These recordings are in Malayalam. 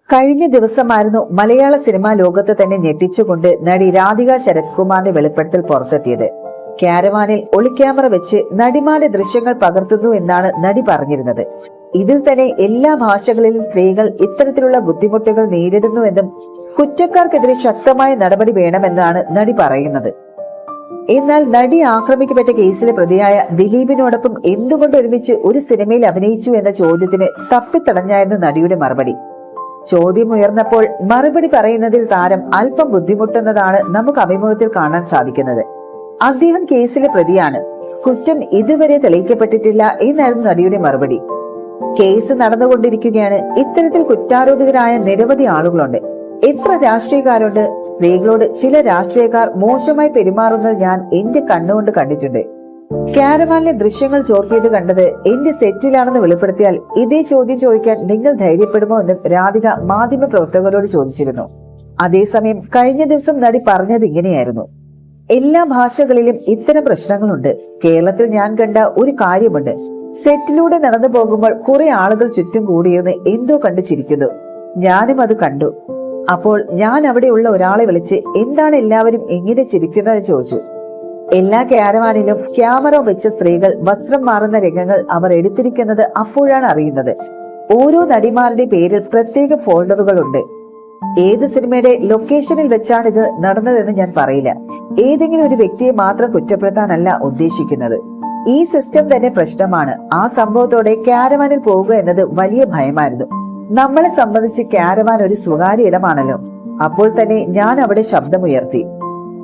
കഴിഞ്ഞ ദിവസമായിരുന്നു മലയാള സിനിമാ ലോകത്ത് തന്നെ ഞെട്ടിച്ചുകൊണ്ട് നടി രാധിക ശരത് കുമാറിന്റെ വെളിപ്പെടുത്തൽ പുറത്തെത്തിയത്. ക്യാരവാനിൽ ഒളിക്യാമറ വെച്ച് നടിമാരുടെ ദൃശ്യങ്ങൾ പകർത്തുന്നു എന്നാണ് നടി പറഞ്ഞിരുന്നത്. ഇതിൽ തന്നെ എല്ലാ ഭാഷകളിലും സ്ത്രീകൾ ഇത്തരത്തിലുള്ള ബുദ്ധിമുട്ടുകൾ നേരിടുന്നുവെന്നും കുറ്റക്കാർക്കെതിരെ ശക്തമായ നടപടി വേണമെന്നാണ് നടി പറയുന്നത്. എന്നാൽ നടി ആക്രമിക്കപ്പെട്ട കേസിലെ പ്രതിയായ ദിലീപിനോടൊപ്പം എന്തുകൊണ്ട് ഒരുമിച്ച് ഒരു സിനിമയിൽ അഭിനയിച്ചു എന്ന ചോദ്യത്തിന് തപ്പിത്തടഞ്ഞായിരുന്നു നടിയുടെ മറുപടി. ചോദ്യം ഉയർന്നപ്പോൾ മറുപടി പറയുന്നതിൽ താരം അല്പം ബുദ്ധിമുട്ടുന്നതാണ് നമുക്ക് അഭിമുഖത്തിൽ കാണാൻ സാധിക്കുന്നത്. അദ്ദേഹം കേസിലെ പ്രതിയാണ്, കുറ്റം ഇതുവരെ തെളിയിക്കപ്പെട്ടിട്ടില്ല എന്നായിരുന്നു നടിയുടെ മറുപടി. കേസ് നടന്നുകൊണ്ടിരിക്കുകയാണ്. ഇത്തരത്തിൽ കുറ്റാരോപിതരായ നിരവധി ആളുകളുണ്ട്. എത്ര രാഷ്ട്രീയക്കാരുണ്ട്. സ്ത്രീകളോട് ചില രാഷ്ട്രീയക്കാർ മോശമായി പെരുമാറുന്നത് ഞാൻ എന്റെ കണ്ണുകൊണ്ട് കണ്ടിട്ടുണ്ട്. ക്യാരവാനിലെ ദൃശ്യങ്ങൾ ചോർത്തിയത് കണ്ടത് എന്റെ സെറ്റിലാണെന്ന് വെളിപ്പെടുത്തിയാൽ ഇതേ ചോദ്യം ചോദിക്കാൻ നിങ്ങൾ ധൈര്യപ്പെടുമോ എന്നും രാധിക മാധ്യമ പ്രവർത്തകരോട് ചോദിച്ചിരുന്നു. അതേസമയം കഴിഞ്ഞ ദിവസം നടി പറഞ്ഞത് ഇങ്ങനെയായിരുന്നു: എല്ലാ ഭാഷകളിലും ഇത്തരം പ്രശ്നങ്ങളുണ്ട്. കേരളത്തിൽ ഞാൻ കണ്ട ഒരു കാര്യമുണ്ട്. സെറ്റിലൂടെ നടന്നു പോകുമ്പോൾ കുറെ ആളുകൾ ചുറ്റും കൂടിയിരുന്ന് എന്തോ കണ്ടു ചിരിക്കുന്നു. ഞാനും അത് കണ്ടു. അപ്പോൾ ഞാൻ അവിടെയുള്ള ഒരാളെ വിളിച്ച് എന്താണ് എല്ലാവരും എങ്ങനെ ചിരിക്കുന്നത് ചോദിച്ചു. എല്ലാ ക്യാരവാനിലും ക്യാമറ വെച്ച സ്ത്രീകൾ വസ്ത്രം മാറുന്ന രംഗങ്ങൾ അവർ എടുത്തിരിക്കുന്നത് അപ്പോഴാണ് അറിയുന്നത്. ഓരോ നടിമാരുടെ പേരിൽ പ്രത്യേക ഫോൾഡറുകളുണ്ട്. ഏത് സിനിമയുടെ ലൊക്കേഷനിൽ വെച്ചാണ് ഇത് നടന്നതെന്ന് ഞാൻ പറയില്ല. ഏതെങ്കിലും ഒരു വ്യക്തിയെ മാത്രം കുറ്റപ്പെടുത്താനല്ല ഉദ്ദേശിക്കുന്നത്. ഈ സിസ്റ്റം തന്നെ പ്രശ്നമാണ്. ആ സംഭവത്തോടെ ക്യാരവാനിൽ പോവുക എന്നത് വലിയ ഭയമായിരുന്നു. നമ്മളെ സംബന്ധിച്ച് ക്യാരവാൻ ഒരു സ്വകാര്യ ഇടമാണല്ലോ. അപ്പോൾ തന്നെ ഞാൻ അവിടെ ശബ്ദമുയർത്തി.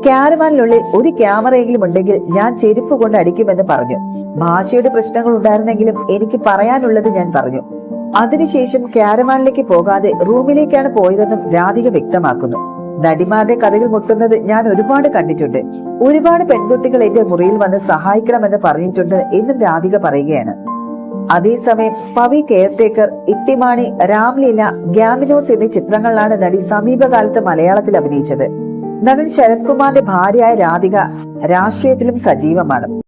ക്യാരവാനിനുള്ളിൽ ഒരു ക്യാമറയെങ്കിലും ഉണ്ടെങ്കിൽ ഞാൻ ചെരുപ്പ് കൊണ്ട് അടിക്കുമെന്ന് പറഞ്ഞു. ഭാഷയുടെ പ്രശ്നങ്ങൾ ഉണ്ടായിരുന്നെങ്കിലും എനിക്ക് പറയാനുള്ളത് ഞാൻ പറഞ്ഞു. അതിനുശേഷം ക്യാരവാനിലേക്ക് പോകാതെ റൂമിലേക്കാണ് പോയതെന്നും രാധിക വ്യക്തമാക്കുന്നു. നടിമാരുടെ കഥകൾ മുട്ടുന്നത് ഞാൻ ഒരുപാട് കണ്ടിട്ടുണ്ട്. ഒരുപാട് പെൺകുട്ടികൾ എന്റെ മുറിയിൽ വന്ന് സഹായിക്കണമെന്ന് പറഞ്ഞിട്ടുണ്ട് എന്നും രാധിക പറയുകയാണ്. അതേസമയം പവി, കെയർടേക്കർ, ഇട്ടിമാണി, രാംലീല, ഗ്യാമിനോസ് എന്നീ ചിത്രങ്ങളിലാണ് നടി സമീപകാലത്ത് മലയാളത്തിൽ അഭിനയിച്ചത്. നടൻ ശരത് കുമാറിന്റെ ഭാര്യയായ രാധിക രാഷ്ട്രീയത്തിലും സജീവമാണ്.